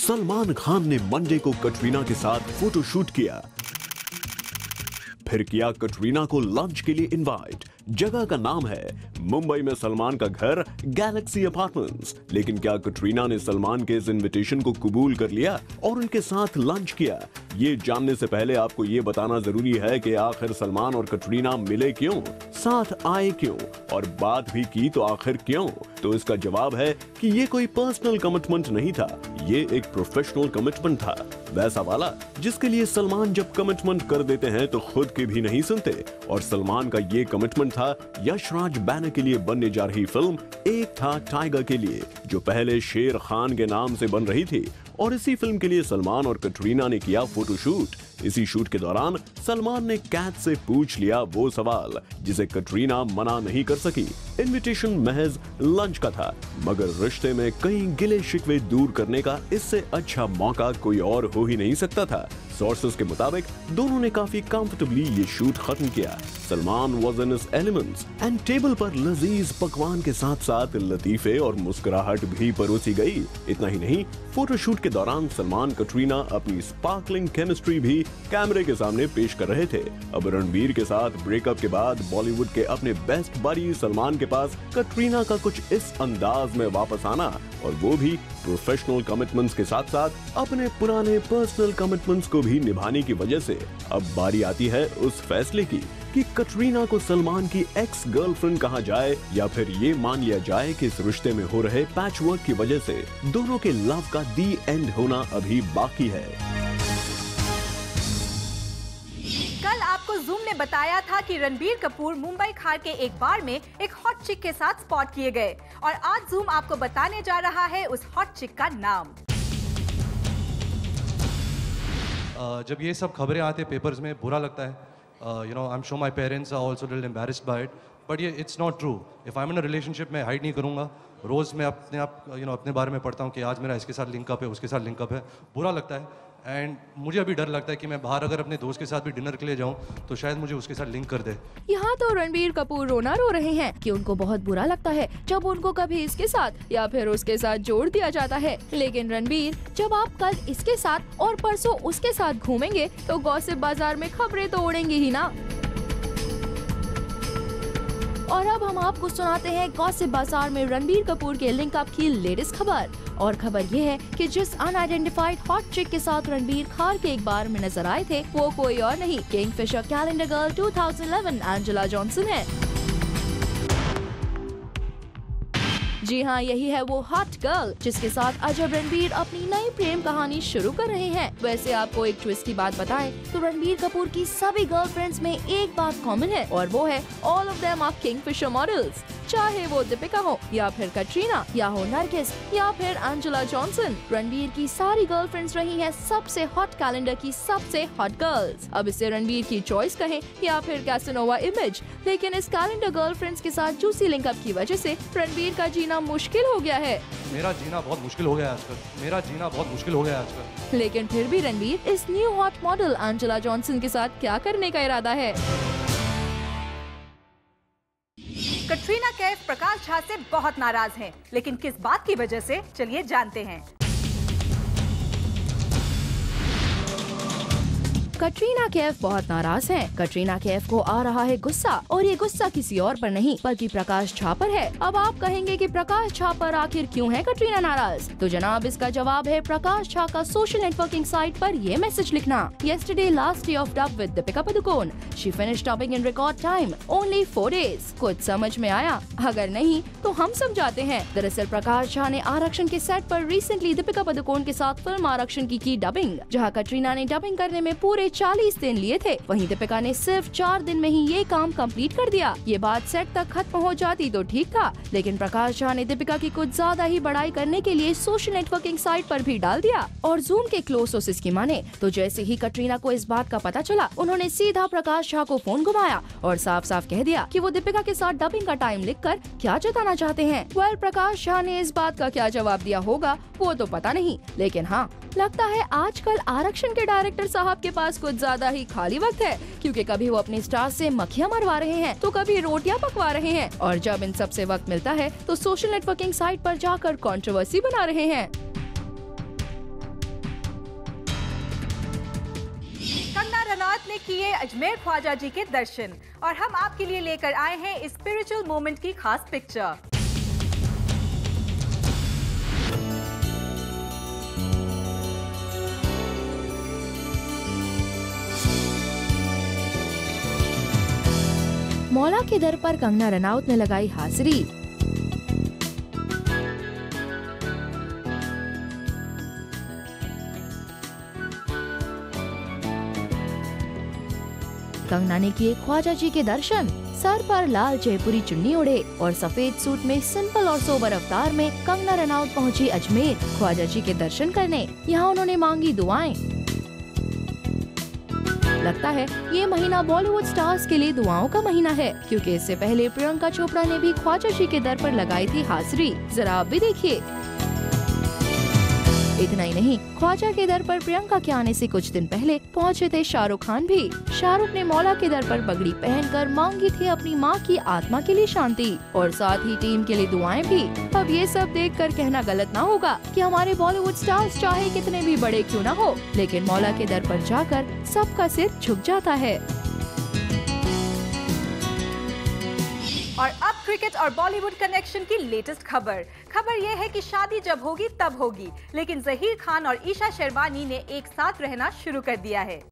सलमान खान ने मंडे को कटरीना के साथ फोटोशूट किया। फिर किया कटरीना को लंच के लिए इनवाइट। जगह का नाम है मुंबई में सलमान का घर गैलेक्सी अपार्टमेंट्स। लेकिन क्या कटरीना ने सलमान के इस इनविटेशन को कबूल कर लिया और उनके साथ लंच किया? ये जानने से पहले आपको ये बताना जरूरी है कि आखिर सलमान और कटरीना मिले क्यों, साथ आए क्यों और बात भी की तो आखिर क्यों? तो इसका जवाब है कि ये कोई पर्सनल कमिटमेंट नहीं था, ये एक प्रोफेशनल कमिटमेंट था। वैसा वाला जिसके लिए सलमान जब कमिटमेंट कर देते हैं तो खुद के भी नहीं सुनते। और सलमान का ये कमिटमेंट था यशराज बैनर के लिए बनने जा रही फिल्म एक था टाइगर के लिए, जो पहले शेर खान के नाम से बन रही थी। और इसी फिल्म के लिए सलमान और कटरीना ने किया फोटोशूट। इसी शूट के दौरान सलमान ने कैट से पूछ लिया वो सवाल जिसे कटरीना मना नहीं कर सकी। इनविटेशन महज लंच का था, मगर रिश्ते में कई गिले शिकवे दूर करने का इससे अच्छा मौका कोई और हो ही नहीं सकता था। सोर्सेस के मुताबिक दोनों ने काफी कंफर्टेबली ये शूट खत्म किया। Salman was in his elements and table पर लजीज पकवान के साथ साथ लतीफे और मुस्कुराहट भी परोसी गई। इतना ही नहीं, फोटोशूट के दौरान सलमान कटरीना अपनी स्पार्कलिंग केमिस्ट्री भी कैमरे के सामने पेश कर रहे थे। अब रणबीर के साथ ब्रेकअप के बाद बॉलीवुड के अपने बेस्ट बडी सलमान के पास कटरीना का कुछ इस अंदाज में वापस आना, और वो भी प्रोफेशनल कमिटमेंट्स के साथ साथ अपने पुराने पर्सनल कमिटमेंट्स को भी निभाने की वजह से अब बारी आती है उस फैसले की कि कटरीना को सलमान की एक्स गर्लफ्रेंड कहा जाए या फिर ये मान लिया जाए कि इस रिश्ते में हो रहे पैचवर्क की वजह से दोनों के लव का दी एंड होना अभी बाकी है। कल आपको जूम ने बताया था कि रणबीर कपूर मुंबई खार के एक बार में एक हॉट चिक के साथ स्पॉट किए गए, और आज जूम आपको बताने जा रहा है उस हॉट चिक का नाम। जब ये सब खबरें आते पेपर्स में बुरा लगता है। You know, I'm sure my parents are also a little embarrassed by it, but yeah, it's not true. If I'm in a relationship, मैं hide नहीं करूँगा। रोज़ मैं अपने बारे में पढ़ता हूँ कि आज मेरा इसके साथ लिंकअप है, उसके साथ लिंकअप है। बुरा लगता है, एंड मुझे अभी डर लगता है कि मैं बाहर अगर अपने दोस्त के साथ भी डिनर के लिए जाऊँ तो शायद मुझे उसके साथ लिंक कर दे। यहाँ तो रणबीर कपूर रोना रो रहे हैं कि उनको बहुत बुरा लगता है जब उनको कभी इसके साथ या फिर उसके साथ जोड़ दिया जाता है। लेकिन रणबीर, जब आप कल इसके साथ और परसों उसके साथ घूमेंगे तो गॉसिप बाजार में खबरें तो उड़ेंगी ही ना। और अब हम आपको सुनाते हैं गॉसिप बाजार में रणबीर कपूर के लिंकअप की लेटेस्ट खबर। और खबर ये है कि जिस अनआइडेंटिफाइड हॉट चिक के साथ रणबीर खार के एक बार में नजर आए थे वो कोई और नहीं, Kingfisher calendar girl 2011 Angela Johnson है। जी हाँ, यही है वो हॉट गर्ल जिसके साथ अजब रणबीर अपनी नई प्रेम कहानी शुरू कर रहे हैं। वैसे आपको एक ट्विस्ट की बात बताएं तो रणबीर कपूर की सभी गर्लफ्रेंड्स में एक बात कॉमन है, और वो है all of them are Kingfisher models. चाहे वो दीपिका हो या फिर कटरीना या हो नरगिस या फिर एंजेला जॉनसन, रणबीर की सारी गर्लफ्रेंड्स रही हैं सबसे हॉट कैलेंडर की सबसे हॉट गर्ल्स। अब इसे रणबीर की चॉइस कहें या फिर कैसनोवा इमेज, लेकिन इस कैलेंडर गर्लफ्रेंड्स के साथ जूसी लिंकअप की वजह से रणबीर का जीना मुश्किल हो गया है। मेरा जीना बहुत मुश्किल हो गया है आजकल, मेरा जीना बहुत मुश्किल हो गया है आजकल। लेकिन फिर भी रणबीर इस new hot model Angela Johnson के साथ क्या करने का इरादा है? कटरीना कैफ प्रकाश झा से बहुत नाराज हैं, लेकिन किस बात की वजह से, चलिए जानते हैं। कटरीना कैफ बहुत नाराज हैं। कटरीना कैफ को आ रहा है गुस्सा, और ये गुस्सा किसी और पर नहीं बल्कि प्रकाश झा पर है। अब आप कहेंगे कि प्रकाश झा पर आखिर क्यों है कटरीना नाराज? तो जनाब, इसका जवाब है प्रकाश झा का सोशल नेटवर्किंग साइट पर ये मैसेज लिखना। Yesterday last day of dub with Deepika Padukone. She finished dubbing in record time, only 4 days. कुछ समझ में आया? अगर नहीं तो हम समझाते हैं। दरअसल प्रकाश झा ने आरक्षण के सेट पर रिसेंटली दीपिका पादुकोण के साथ फिल्म आरक्षण की डबिंग, जहाँ कटरीना ने डबिंग करने में पूरे 40 दिन लिए थे, वहीं दीपिका ने सिर्फ 4 दिन में ही ये काम कंप्लीट कर दिया। ये बात सेट तक खत्म हो जाती तो ठीक था, लेकिन प्रकाश झा ने दीपिका की कुछ ज्यादा ही बड़ाई करने के लिए सोशल नेटवर्किंग साइट पर भी डाल दिया। और जूम के क्लोज सोर्सेस की माने तो जैसे ही कटरीना को इस बात का पता चला, उन्होंने सीधा प्रकाश झा को फोन घुमाया और साफ साफ कह दिया कि वो दीपिका के साथ डबिंग का टाइम लिखकर क्या जताना चाहते हैं। वेल, प्रकाश झा ने इस बात का क्या जवाब दिया होगा वो तो पता नहीं, लेकिन हाँ, लगता है आजकल आरक्षण के डायरेक्टर साहब के पास कुछ ज्यादा ही खाली वक्त है, क्योंकि कभी वो अपने स्टार से मक्खियां मरवा रहे हैं तो कभी रोटियां पकवा रहे हैं, और जब इन सब से वक्त मिलता है तो सोशल नेटवर्किंग साइट पर जाकर कंट्रोवर्सी बना रहे हैं। आपने किए अजमेर ख्वाजा जी के दर्शन और हम आपके लिए लेकर आए हैं इस स्पिरिचुअल मोमेंट की खास पिक्चर। मौला के दर पर कंगना रनौत ने लगाई हाजिरी। कंगना ने किए ख्वाजा जी के दर्शन। सर पर लाल जयपुरी चुन्नी ओढ़े और सफेद सूट में सिंपल और सोबर अवतार में कंगना रनौत पहुंची अजमेर ख्वाजा जी के दर्शन करने। यहाँ उन्होंने मांगी दुआएं। लगता है ये महीना बॉलीवुड स्टार्स के लिए दुआओं का महीना है, क्योंकि इससे पहले प्रियंका चोपड़ा ने भी ख्वाजा जी के दर पर लगाई थी हाजिरी। जरा आप भी देखिए। इतना ही नहीं, ख्वाजा के दर पर प्रियंका के आने से कुछ दिन पहले पहुंचे थे शाहरुख खान भी। शाहरुख ने मौला के दर पर पगड़ी पहनकर मांगी थी अपनी मां की आत्मा के लिए शांति और साथ ही टीम के लिए दुआएं भी। अब ये सब देखकर कहना गलत ना होगा कि हमारे बॉलीवुड स्टार्स चाहे कितने भी बड़े क्यों ना हो, लेकिन मौला के दर पर जाकर सबका सिर झुक जाता है। और अब क्रिकेट और बॉलीवुड कनेक्शन की लेटेस्ट खबर यह है कि शादी जब होगी तब होगी, लेकिन ज़हीर खान और ईशा शेरवानी ने एक साथ रहना शुरू कर दिया है।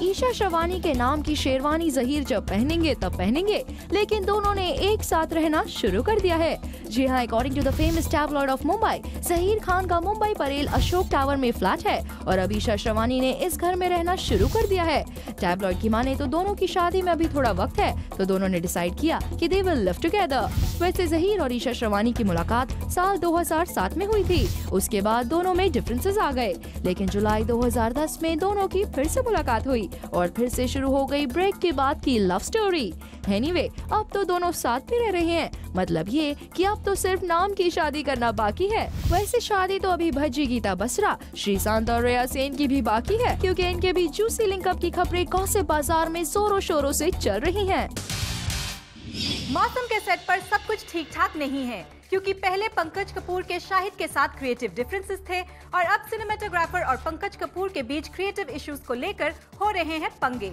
ईशा शेरवानी के नाम की शेरवानी ज़हीर जब पहनेंगे तब पहनेंगे, लेकिन दोनों ने एक साथ रहना शुरू कर दिया है। जी हाँ, according to the famous tabloid of Mumbai, Zaheer Khan का मुंबई परेल अशोक टावर में फ्लैट है और अब ईशा शेरवानी ने इस घर में रहना शुरू कर दिया है। टैबलॉइड की माने तो दोनों की शादी में अभी थोड़ा वक्त है, तो दोनों ने डिसाइड किया कि दे विल लिव टुगेदर। वैसे ज़हीर और ईशा शेरवानी की मुलाकात साल 2007 में हुई थी। उसके बाद दोनों में डिफरेंसेस आ गए, लेकिन जुलाई 2010 में दोनों की फिर से मुलाकात हुई और फिर से शुरू हो गई ब्रेक के बाद की लव स्टोरी। एनीवे, अब तो दोनों साथ भी रह रहे हैं। मतलब ये कि अब तो सिर्फ नाम की शादी करना बाकी है। वैसे शादी तो अभी भज्जी गीता बसरा, श्रीशांत और रेया सेन की भी बाकी है, क्योंकि इनके भी जूसी लिंकअप की खबरें गॉसिप बाजार में जोरों शोरों से चल रही हैं। मौसम के सेट पर सब कुछ ठीक ठाक नहीं है, क्योंकि पहले पंकज कपूर के शाहिद के साथ क्रिएटिव डिफरेंसेस थे और अब सिनेमेटोग्राफर और पंकज कपूर के बीच क्रिएटिव इश्यूज को लेकर हो रहे हैं पंगे।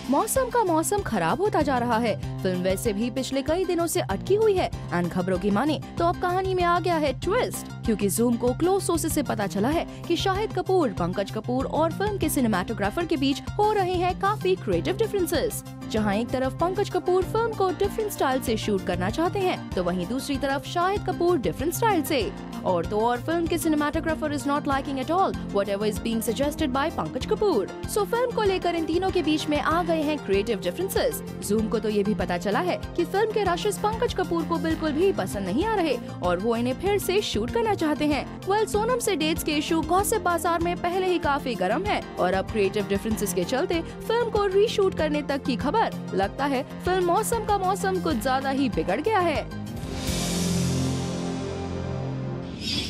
मौसम का मौसम खराब होता जा रहा है। फिल्म वैसे भी पिछले कई दिनों से अटकी हुई है एंड खबरों की माने तो अब कहानी में आ गया है ट्विस्ट, क्योंकि जूम को क्लोज सोर्सेज से पता चला है कि शाहिद कपूर, पंकज कपूर और फिल्म के सिनेमेटोग्राफर के बीच हो रहे हैं काफी क्रिएटिव डिफरेंसेस। जहां एक तरफ पंकज कपूर फिल्म को डिफरेंट स्टाइल से शूट करना चाहते हैं, तो वहीं दूसरी तरफ शाहिद कपूर डिफरेंट स्टाइल से। और तो और फिल्म के cinematographer is not liking at all whatever is being suggested by Pankaj Kapoor. So film को लेकर इन तीनों के बीच में आ गए हैं क्रिएटिव डिफरेंसेस। जूम को तो ये भी पता चला है कि फिल्म के रशेस पंकज कपूर को बिल्कुल भी पसंद नहीं आ रहे और वो इन्हें फिर से शूट करना चाहते हैं। वेल, सोनम से डेट्स के इशू गॉसिप बाजार में पहले ही काफी गर्म है और अब क्रिएटिव डिफरेंसेस के चलते फिल्म को रीशूट करने तक की खबर। लगता है फिल्म मौसम का मौसम कुछ ज्यादा ही बिगड़ गया है।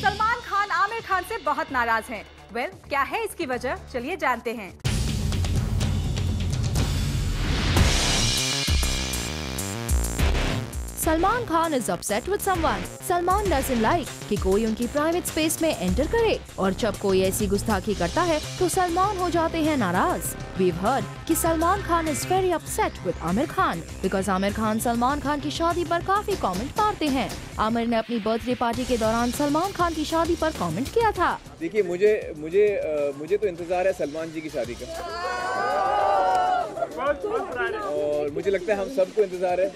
सलमान खान आमिर खान से बहुत नाराज हैं। वेल, क्या है इसकी वजह, चलिए जानते हैं। Salman Khan is upset with someone. Salman doesn't like कि कोई उनकी प्राइवेट स्पेस में एंटर करे और जब कोई ऐसी गुस्ताखी करता है तो सलमान हो जाते हैं नाराज। We've heard कि Salman Khan is very upset with Aamir Khan because Aamir Khan Salman Khan की शादी पर काफी कमेंट मारते हैं। आमिर ने अपनी बर्थडे पार्टी के दौरान सलमान खान की शादी पर कमेंट किया था। देखिए, मुझे तो इंतजार है सलमान जी की शादी का और मुझे लगता है हम सबको इंतजार है।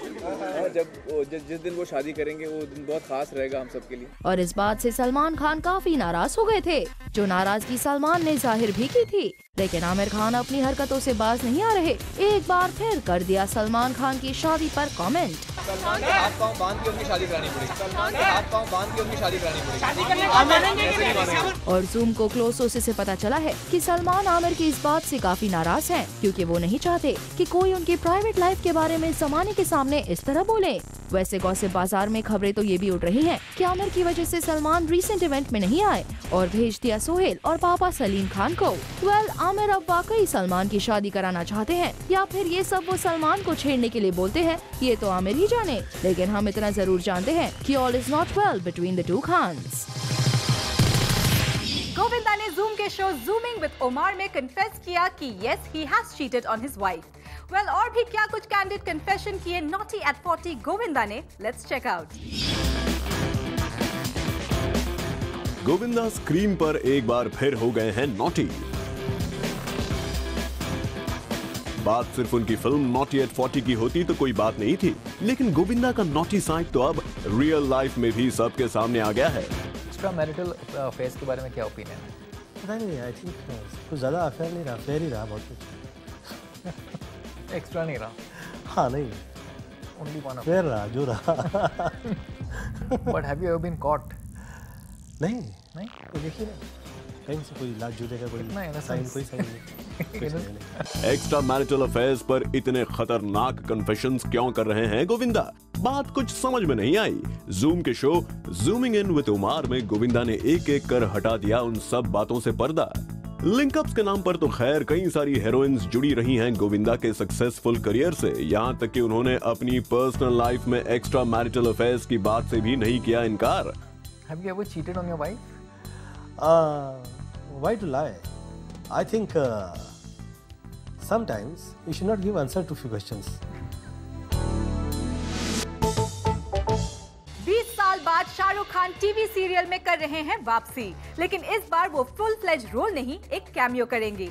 जिस दिन वो शादी करेंगे वो दिन बहुत खास रहेगा हम सब के लिए। और इस बात से सलमान खान काफी नाराज हो गए थे, जो नाराजगी सलमान ने जाहिर भी की थी। लेकिन आमिर खान अपनी हरकतों से बाज नहीं आ रहे। एक बार फिर कर दिया सलमान खान की शादी पर कमेंट। सलमान के हाथ पांव बांध के उनकी शादी करानी पड़ेगी। सलमान के हाथ पांव बांध के उनकी शादी करानी पड़ेगी। और जूम को क्लोज सोर्सेज से पता चला है कि सलमान आमिर की इस बात से काफी नाराज हैं, क्योंकि वो नहीं चाहते कि कोई उनकी प्राइवेट लाइफ के बारे में ज़माने के सामने इस तरह बोले। वैसे गॉसिप बाजार में खबरें तो ये भी उड़ रही हैं कि आमिर की वजह से सलमान रीसेंट इवेंट में नहीं आए और भेज दिया सोहेल और पापा सलीम खान को। आमिर अब वाकई सलमान की शादी कराना चाहते हैं या फिर ये सब वो सलमान को छेड़ने के लिए बोलते हैं, ये तो आमिर ही जाने। लेकिन हम इतना जरूर जानते हैं कि all is not well between the two Khans. Govinda ने जूम के शो जूमिंग विद ओमार में कन्फेस किया कि yes he has cheated on his wife. और भी क्या कुछ कैंडिड कन्फेशन किए नॉटी एट 40 गोविंदा ने, let's check out. Govinda screen पर एक बार फिर हो गए हैं नॉटी। बात सिर्फ उनकी फिल्म नॉटी एट 40 की होती तो कोई बात नहीं थी, लेकिन गोविंदा का नॉटी साइड तो अब रियल लाइफ में भी सबके सामने आ गया है। एक्स्ट्रा मैरिटल अफेयर्स के बारे में क्या ओपिनियन है? पता नहीं, आई थिंक कुछ ज़्यादा अफेयर नहीं रहा, फेयर ही रहा बहुत कुछ। एक्स्ट्रा नहीं रहा? हाँ नहीं, ओनली वन फेयर रहा जो रहा। But have you ever been caught? नहीं नहीं, तो देखिए ना, कहीं से कोई लाज जूते का कोई साइन नहीं। एक्स्ट्रा मैरिटल अफेयर्स पर इतने खतरनाक कन्फेशंस क्यों कर रहे हैं गोविंदा? बात कुछ समझ में नहीं आई। जूम के शो जूमिंग इन विद उमार में गोविंदा ने एक एक कर हटा दिया उन सब बातों से पर्दा। लिंकअप्स के नाम पर तो खैर कई सारी हीरोइंस जुड़ी रही हैं गोविंदा के सक्सेसफुल करियर से, यहाँ तक कि उन्होंने अपनी पर्सनल लाइफ में एक्स्ट्रा मैरिटल अफेयर्स की बात से भी नहीं किया इनकार। Have you ever cheated on your wife? Why to lie? I think sometimes you should not give answer to few questions. 20 साल बाद शाहरुख खान टीवी सीरियल में कर रहे हैं वापसी, लेकिन इस बार वो फुल फ्लेज रोल नहीं, एक कैमियो करेंगे।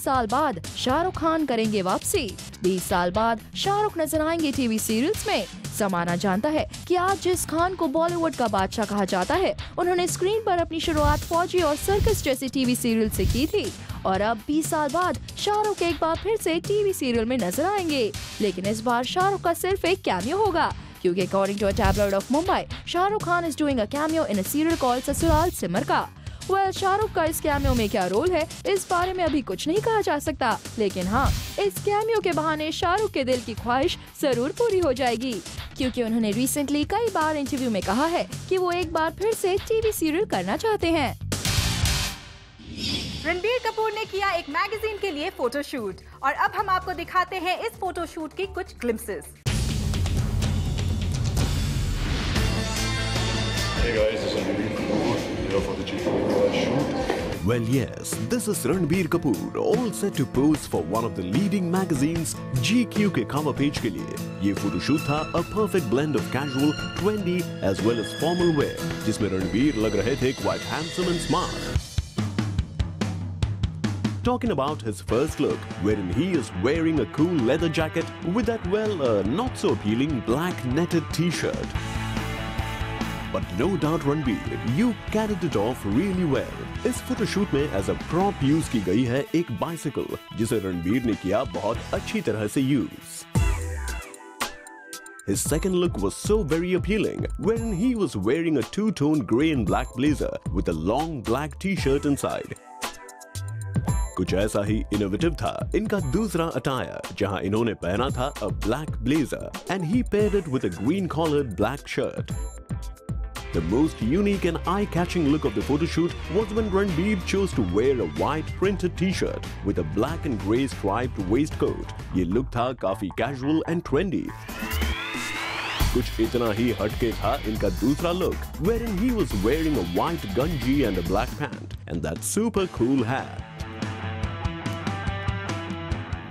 साल बाद शाहरुख खान करेंगे वापसी। 20 साल बाद शाहरुख नजर आएंगे टीवी सीरियल्स में। समाना जानता है कि आज जिस खान को बॉलीवुड का बादशाह कहा जाता है, उन्होंने स्क्रीन पर अपनी शुरुआत फौजी और सर्कस जैसी टीवी सीरियल से की थी और अब 20 साल बाद शाहरुख एक बार फिर से टीवी सीरियल में नजर आएंगे। लेकिन इस बार शाहरुख का सिर्फ एक कैमियो होगा, क्योंकि according to a tabloid of Mumbai, Shahrukh Khan is doing a cameo in a serial called Sasural Simar का। शाहरुख का इस कैमियो में क्या रोल है, इस बारे में अभी कुछ नहीं कहा जा सकता, लेकिन हाँ, इस कैमियो के बहाने शाहरुख के दिल की ख्वाहिश जरूर पूरी हो जाएगी, क्योंकि उन्होंने रिसेंटली कई बार इंटरव्यू में कहा है कि वो एक बार फिर से टीवी सीरियल करना चाहते हैं। रणबीर कपूर ने किया एक मैगजीन के लिए फोटोशूट और अब हम आपको दिखाते हैं इस फोटोशूट की कुछ glimpses. Hey guys, this is Ranbir Kapoor here for the GQ shoot. Well, yes, this is Ranbir Kapoor, all set to pose for one of the leading magazines, GQ के cover page के लिए। ये photoshoot था a perfect blend of casual, trendy as well as formal wear, जिसमें रणबीर लग रहे थे quite handsome and smart. Talking about his first look, wherein he is wearing a cool leather jacket with that not so appealing black netted t-shirt. But no doubt Ranbir, you carried it off really well. इस photoshoot में as a prop use की गई है एक bicycle, जिसे रणबीर ने किया बहुत अच्छी तरह से use. His second look was so very appealing, wherein he was wearing a two-tone grey and black blazer with a long black t-shirt inside. कुछ ऐसा ही इनोवेटिव था इनका दूसरा अटायर, जहां इन्होंने पहना था a black blazer and he paired it with a green-collared black shirt. The most unique and eye-catching look of the photoshoot was when Ranbir chose to wear a white printed t-shirt with a black and grey striped waistcoat. ये look था काफी casual and trendy. कुछ इतना ही हटके था इनका दूसरा look, wherein he was wearing a white gunji and a black pant and that super cool hat.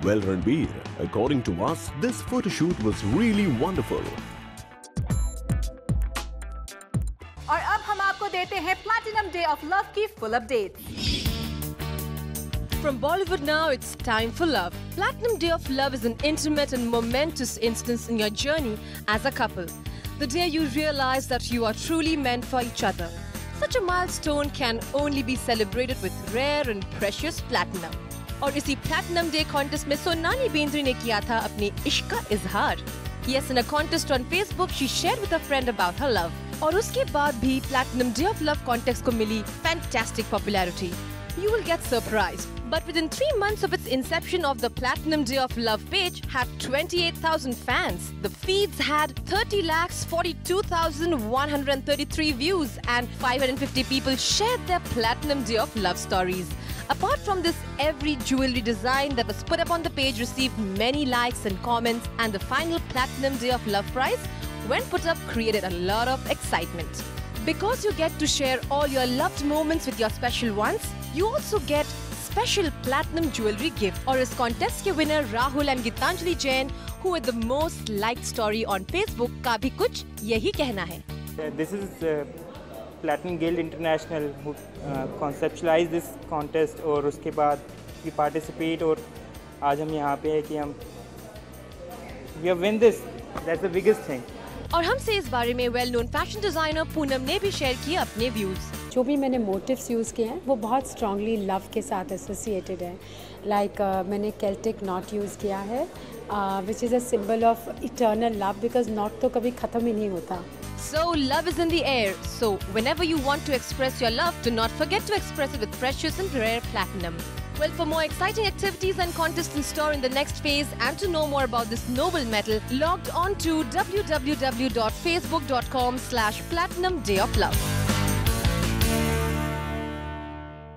Well, Ranbir, according to us, this photoshoot was really wonderful. और अब हम आपको देते हैं प्लैटिनम डे ऑफ लव की full update. From Bollywood now, it's time for love. Platinum Day of Love is an intimate and momentous instance in your journey as a couple. The day you realize that you are truly meant for each other. Such a milestone can only be celebrated with rare and precious platinum. और इसी Platinum Day contest में सोनाली बेंद्रे ने किया था अपने इश्क का इजहार. Yes, in a contest on Facebook, she shared with a friend about her love. और उसके बाद भी Platinum Day of Love contest को मिली fantastic popularity. You will get surprised. But within 3 months of its inception of the Platinum Day of Love page had 28,000 fans. The feeds had 30,42,133 views and 550 people shared their Platinum Day of Love stories. Apart from this, every jewelry design that was put up on the page received many likes and comments, and the final Platinum Day of Love prize, when put up, created a lot of excitement. Because you get to share all your loved moments with your special ones, you also get special platinum jewelry gift. और इस contest के winner Rahul and Gitanjali Jain, who had the most liked story on Facebook, का भी कुछ यही कहना है. This is Platinum Guild International who conceptualized this contest और उसके बाद we participate और आज हम यहाँ पे है कि हम we have win this. That's the biggest thing. और हमसे इस बारे में well known fashion designer Poonam ने भी शेयर किए अपने व्यूज. जो भी मैंने मोटिव्स यूज़ किए हैं वो बहुत स्ट्रांगली लव के साथ एसोसिएटेड है. लाइक मैंने केल्टिक नॉट यूज़ किया है which is a symbol of eternal love because not तो कभी ख़त्म ही नहीं होता. So love is in the air. So whenever you want to express your love, do not forget to express it with precious and rare platinum. Well, for more exciting activities and contests in store in the next phase and to know more about this noble metal, logged on to www.facebook.com/Platinum Day of Love.